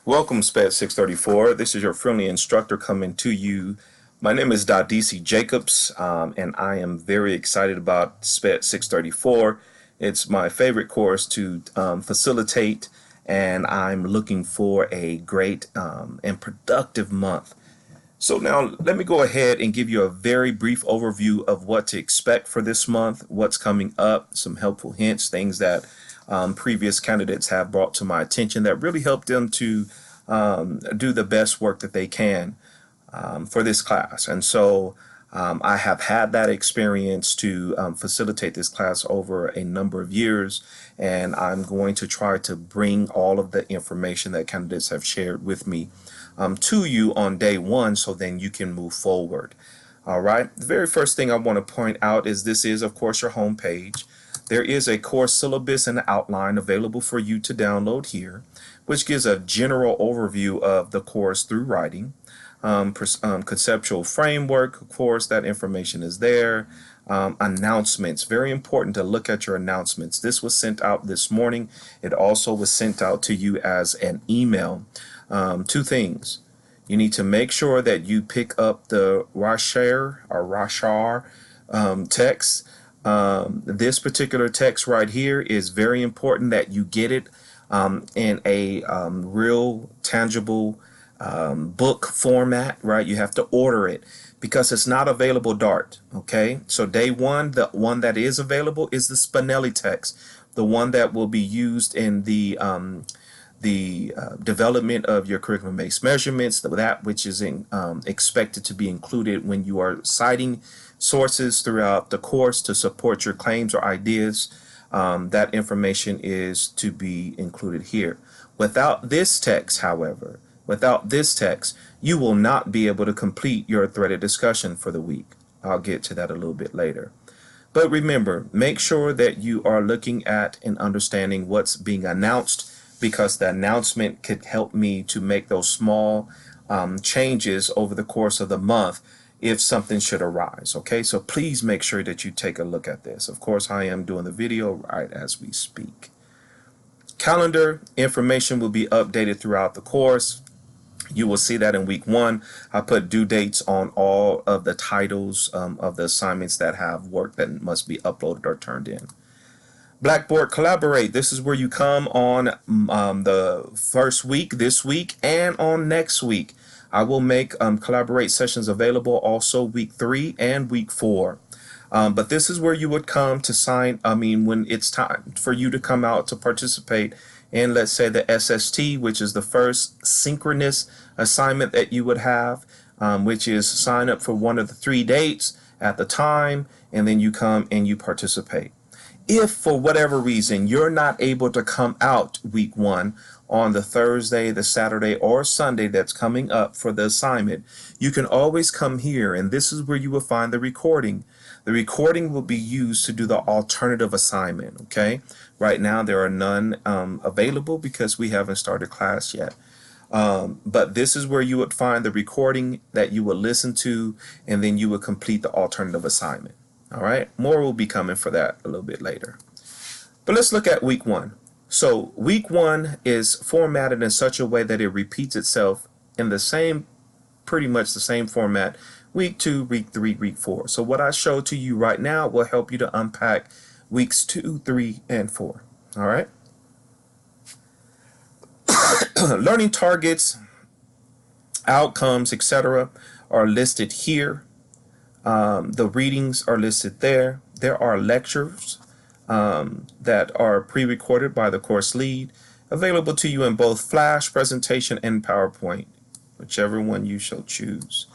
Welcome, SPED 634. This is your friendly instructor coming to you. My name is Dadisi Jacobs, and I am very excited about SPED 634. It's my favorite course to facilitate, and I'm looking for a great and productive month. So now let me go ahead and give you a very brief overview of what to expect for this month, what's coming up, some helpful hints, things that previous candidates have brought to my attention that really help them to do the best work that they can for this class. And so I have had that experience to facilitate this class over a number of years, and I'm going to try to bring all of the information that candidates have shared with me to you on day one, so then you can move forward. All right. The very first thing I want to point out is this is, of course, your home page. There is a course syllabus and outline available for you to download here, which gives a general overview of the course through writing. Conceptual framework, of course, that information is there. Announcements, very important to look at your announcements. This was sent out this morning. It also was sent out to you as an email. Two things. You need to make sure that you pick up the Rashar text. This particular text right here is very important that you get it in a real tangible book format, right? You have to order it because it's not available Dart. Okay, so day one, the one that is available is the Spinelli text, the one that will be used in the development of your curriculum-based measurements, that which is expected to be included when you are citing sources throughout the course to support your claims or ideas. That information is to be included here. Without this text, however, you will not be able to complete your threaded discussion for the week. I'll get to that a little bit later. But remember, make sure that you are looking at and understanding what's being announced, because the announcement could help me to make those small changes over the course of the month if something should arise. Okay, so please make sure that you take a look at this. Of course, I am doing the video right as we speak. Calendar information will be updated throughout the course. You will see that in week one. I put due dates on all of the titles of the assignments that have work that must be uploaded or turned in. Blackboard Collaborate. This is where you come on the first week, this week, and on next week. I will make Collaborate sessions available also week 3 and week 4. But this is where you would come to sign, when it's time for you to come out to participate in, let's say, the SST, which is the first synchronous assignment that you would have, which is sign up for one of the 3 dates at the time, and then you come and you participate. If for whatever reason you're not able to come out week 1 on the Thursday, the Saturday, or Sunday that's coming up for the assignment, you can always come here, and this is where you will find the recording. The recording will be used to do the alternative assignment, okay? Right now there are none available because we haven't started class yet. But this is where you would find the recording that you would listen to, and then you would complete the alternative assignment. All right, more will be coming for that a little bit later. But let's look at week 1. So week 1 is formatted in such a way that it repeats itself in the same, pretty much the same format, week 2, week 3, week 4. So what I show to you right now will help you to unpack weeks 2, 3, and 4. All right. Learning targets, outcomes, etc. are listed here. The readings are listed there. There are lectures that are pre-recorded by the course lead, available to you in both Flash presentation and PowerPoint, whichever one you shall choose.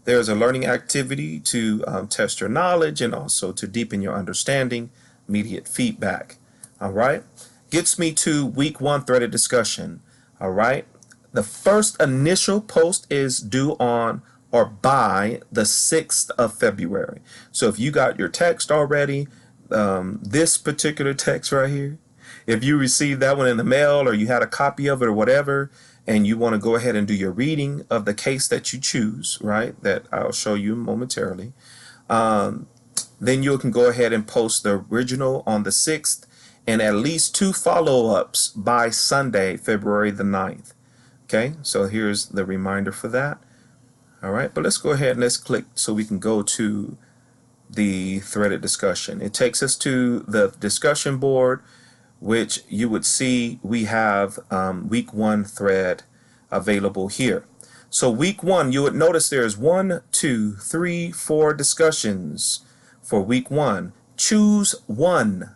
There's a learning activity to test your knowledge and also to deepen your understanding, immediate feedback. All right, gets me to week 1 threaded discussion. All right, the first initial post is due on or by the 6th of February. So if you got your text already, this particular text right here, if you received that one in the mail or you had a copy of it or whatever, and you want to go ahead and do your reading of the case that you choose, right, that I'll show you momentarily, then you can go ahead and post the original on the 6th and at least 2 follow-ups by Sunday, February the 9th. Okay, so here's the reminder for that. All right, but let's go ahead and let's click so we can go to the threaded discussion. It takes us to the discussion board, which you would see we have week 1 thread available here. So week 1, you would notice there's 1, 2, 3, 4 discussions for week 1. Choose one.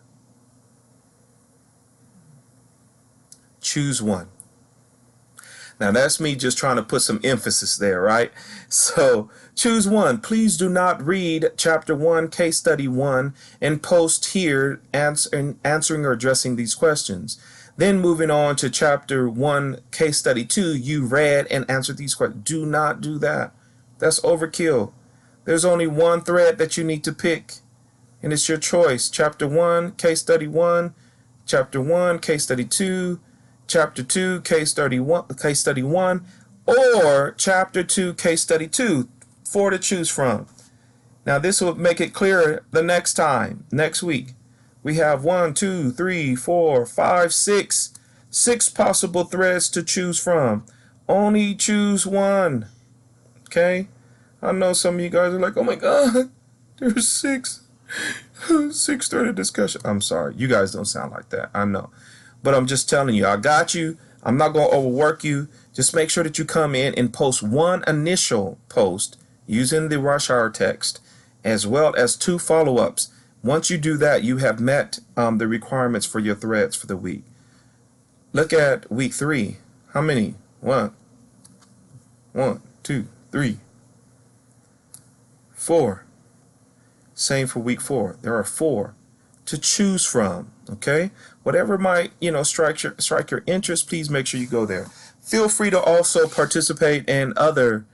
Choose one. Now that's me just trying to put some emphasis there, right? So choose one. Please do not read chapter 1, case study 1, and post here answering or addressing these questions. Then moving on to chapter 1, case study 2, you read and answered these questions. Do not do that. That's overkill. There's only one thread that you need to pick, and it's your choice. Chapter 1, case study 1, chapter 1, case study 2, chapter 2, case study 1, or chapter 2, case study 2, 4 to choose from. Now this will make it clearer the next time, next week. We have 1, 2, 3, 4, 5, 6 possible threads to choose from. Only choose one. Okay? I know some of you guys are like, oh my God, there's 6 threaded discussion. I'm sorry, you guys don't sound like that. I know. But I'm just telling you, I got you. I'm not going to overwork you. Just make sure that you come in and post one initial post using the rush hour text, as well as 2 follow-ups. Once you do that, you have met the requirements for your threads for the week. Look at week 3. How many? 1, 2, 3, 4. Same for week 4. There are 4 to choose from. Okay, whatever might strike your interest, please make sure you go there. Feel free to also participate in other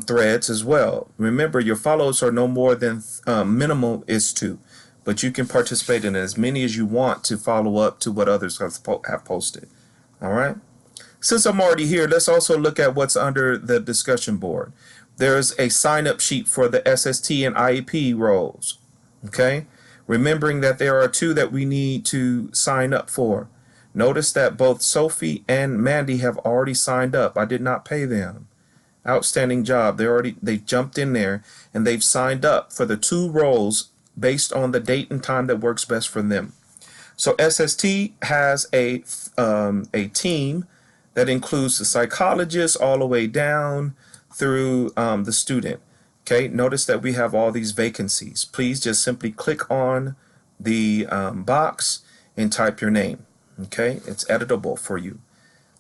threads as well. Remember, your follows are no more than minimum is 2, but you can participate in as many as you want to follow up to what others have posted. All right. Since I'm already here, let's also look at what's under the discussion board. There's a sign-up sheet for the SST and IEP roles. Okay. Remembering that there are 2 that we need to sign up for. Notice that both Sophie and Mandy have already signed up. I did not pay them. Outstanding job. They jumped in there and they've signed up for the 2 roles based on the date and time that works best for them. So SST has a team that includes the psychologist all the way down through the student. Okay, notice that we have all these vacancies. Please just simply click on the box and type your name. Okay, it's editable for you.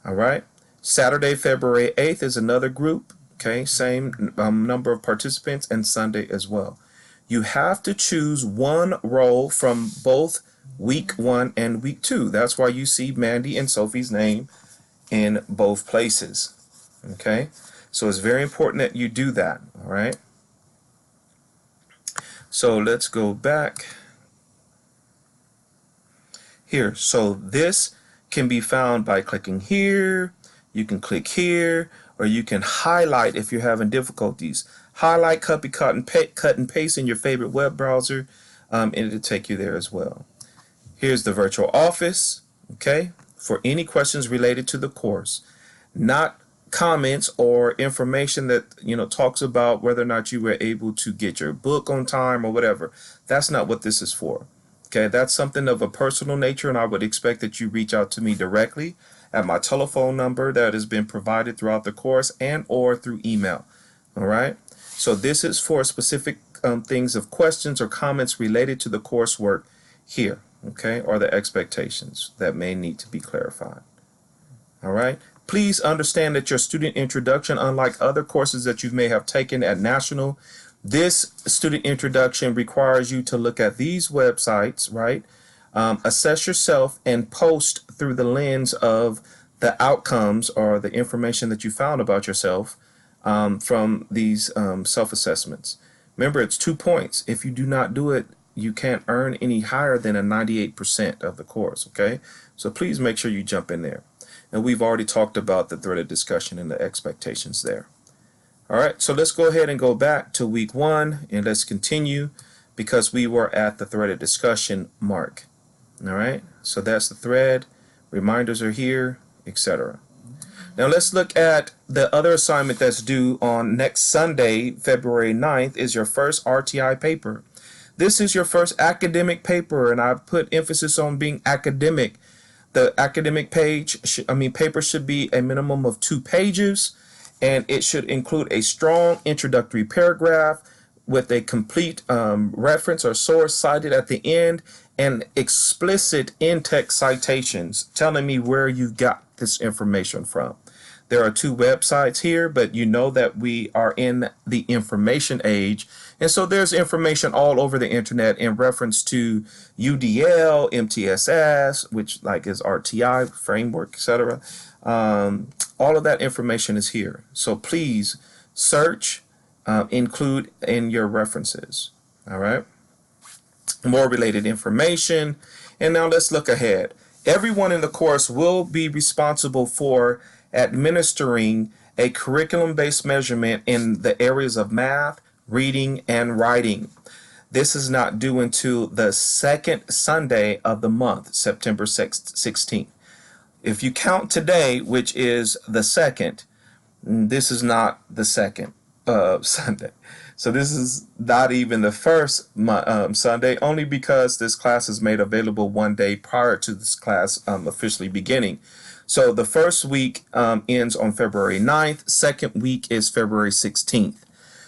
All right. Saturday, February 8th is another group. Okay, same number of participants, and Sunday as well. You have to choose one role from both week 1 and week 2. That's why you see Mandy and Sophie's name in both places. Okay, so it's very important that you do that. All right. So let's go back here. So this can be found by clicking here. You can click here, or you can highlight if you're having difficulties. Highlight, copy, cut and paste in your favorite web browser, and it'll take you there as well. Here's the virtual office, okay, for any questions related to the course, not comments or information that talks about whether or not you were able to get your book on time or whatever. That's not what this is for. Okay, that's something of a personal nature, and I would expect that you reach out to me directly at my telephone number that has been provided throughout the course and or through email. All right, so this is for specific things of questions or comments related to the coursework here, okay, or the expectations that may need to be clarified. All right. Please understand that your student introduction, unlike other courses that you may have taken at National, this student introduction requires you to look at these websites, right? Assess yourself and post through the lens of the outcomes or the information that you found about yourself from these self-assessments. Remember, it's 2 points. If you do not do it, you can't earn any higher than a 98% of the course, okay? So please make sure you jump in there. And we've already talked about the threaded discussion and the expectations there. All right, so let's go ahead and go back to week 1 and let's continue because we were at the threaded discussion mark. All right, so that's the thread. Reminders are here, etc. Now let's look at the other assignment that's due on next Sunday, February 9th, is your first RTI paper. This is your first academic paper, and I've put emphasis on being academic. The academic paper should be a minimum of 2 pages, and it should include a strong introductory paragraph with a complete reference or source cited at the end, and explicit in-text citations telling me where you got this information from. There are 2 websites here, but you know that we are in the information age. And so there's information all over the internet in reference to UDL, MTSS, which like is RTI framework, etc. All of that information is here. So please search, include in your references. All right. More related information. And now let's look ahead. Everyone in the course will be responsible for administering a curriculum-based measurement in the areas of math, reading, and writing. This is not due until the second Sunday of the month, September 16th. If you count today, which is the second, this is not the second Sunday. So this is not even the first Sunday, only because this class is made available one day prior to this class officially beginning. So the first week ends on February 9th. Second week is February 16th.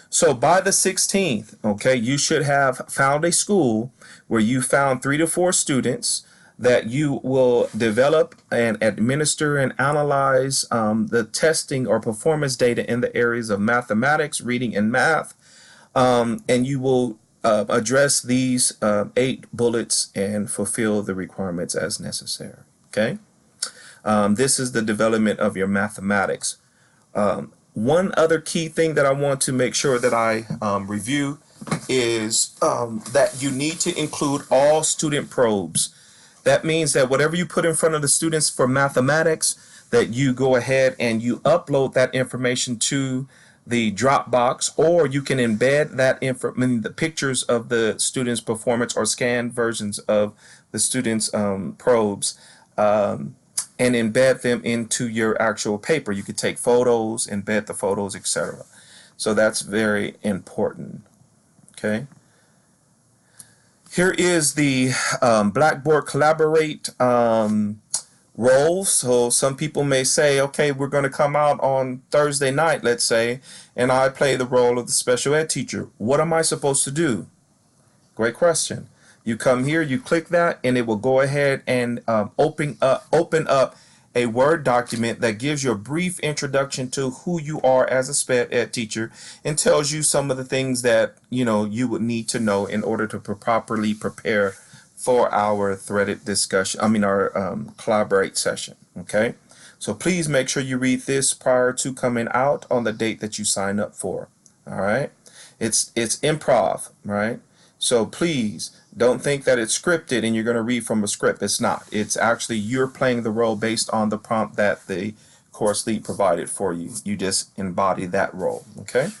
So by the 16th, okay, you should have found a school where you found 3 to 4 students that you will develop and administer and analyze the testing or performance data in the areas of mathematics, reading, and math. And you will address these 8 bullets and fulfill the requirements as necessary. Okay. This is the development of your mathematics. One other key thing that I want to make sure that I review is that you need to include all student probes. That means that whatever you put in front of the students for mathematics, that you go ahead and you upload that information to the Dropbox, or you can embed that the pictures of the students' performance or scanned versions of the students' probes, and embed them into your actual paper. You could take photos, embed the photos, etc. So that's very important. Okay. Here is the Blackboard Collaborate role. So some people may say, okay, we're going to come out on Thursday night, let's say, and I play the role of the special ed teacher. What am I supposed to do? Great question. You come here, you click that, and it will go ahead and open up a Word document that gives you a brief introduction to who you are as a SPED ed teacher and tells you some of the things that you would need to know in order to properly prepare for our threaded discussion. Our Collaborate session. Okay, so please make sure you read this prior to coming out on the date that you sign up for. All right, it's improv, right? So please don't think that it's scripted and you're going to read from a script. It's not. It's actually you're playing the role based on the prompt that the course lead provided for you. You just embody that role. Okay.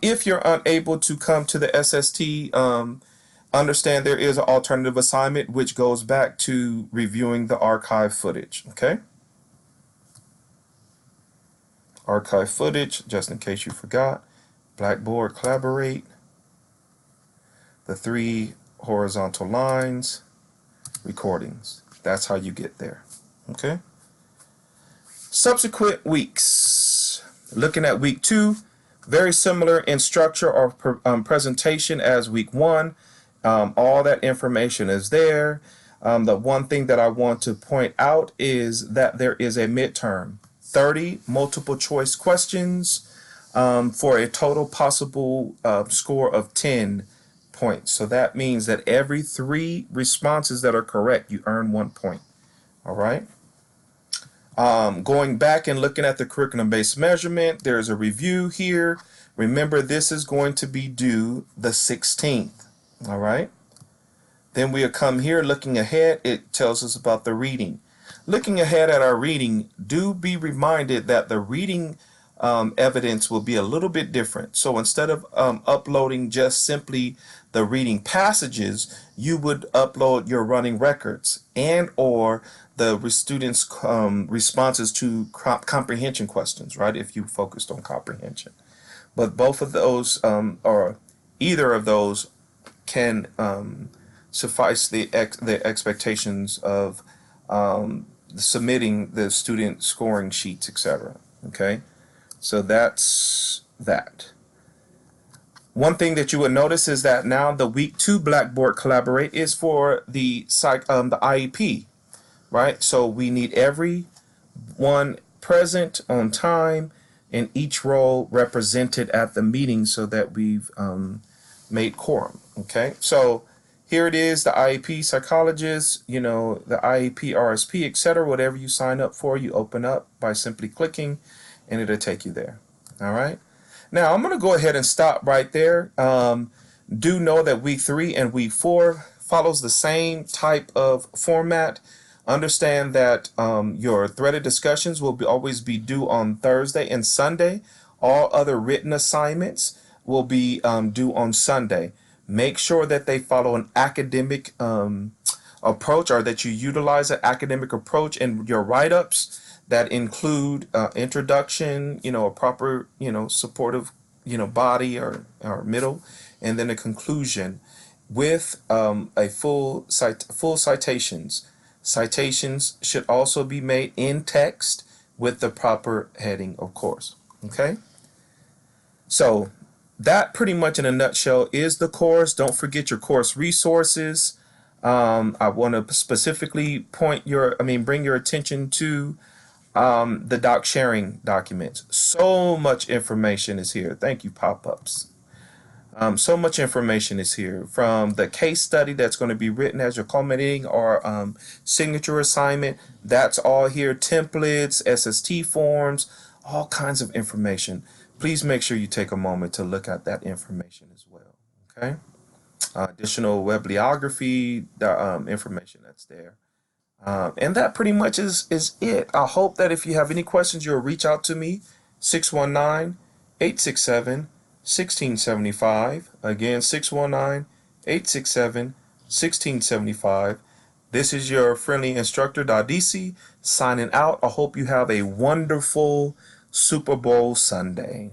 If you're unable to come to the SST, understand there is an alternative assignment which goes back to reviewing the archive footage. Okay. Archive footage, just in case you forgot. Blackboard Collaborate. The 3 horizontal lines, recordings. That's how you get there. Okay. Subsequent weeks. Looking at week 2, very similar in structure or presentation as week 1. All that information is there. The one thing that I want to point out is that there is a midterm, 30 multiple choice questions for a total possible score of 10 points. So that means that every 3 responses that are correct, you earn 1 point. All right. Going back and looking at the curriculum-based measurement, there's a review here. Remember, this is going to be due the 16th. All right. Then we'll come here looking ahead. It tells us about the reading. Looking ahead at our reading, do be reminded that the reading evidence will be a little bit different. So instead of uploading just simply the reading passages, you would upload your running records and or the students' responses to comprehension questions, right? If you focused on comprehension. But both of those, or either of those, can suffice the expectations of submitting the student scoring sheets, etc. Okay, so that's that. One thing that you would notice is that now the week 2 Blackboard Collaborate is for the IEP, right? So we need everyone present on time and each role represented at the meeting so that we've made quorum. Okay, so here it is, the IEP psychologist, the IEP RSP, etc. Whatever you sign up for, you open up by simply clicking and it'll take you there. All right. Now I'm going to go ahead and stop right there. Do know that week 3 and week 4 follows the same type of format. Understand that your threaded discussions will always be due on Thursday and Sunday. All other written assignments will be due on Sunday. Make sure that they follow an academic approach, or that you utilize an academic approach in your write-ups that include introduction, a proper, supportive, body or middle, and then a conclusion with a full citations. Citations should also be made in text with the proper heading, of course. Okay. So that pretty much in a nutshell is the course. Don't forget your course resources. I want to specifically bring your attention to the doc sharing documents. So much information is here. Thank you, pop-ups. So much information is here, from the case study that's going to be written as your culminating or signature assignment. That's all here. Templates, SST forms, all kinds of information. Please make sure you take a moment to look at that information as well. Okay. Additional bibliography, the information that's there. And that pretty much is it. I hope that if you have any questions, you'll reach out to me, 619-867-1675. Again, 619-867-1675. This is your friendly instructor, Dadisi, signing out. I hope you have a wonderful Super Bowl Sunday.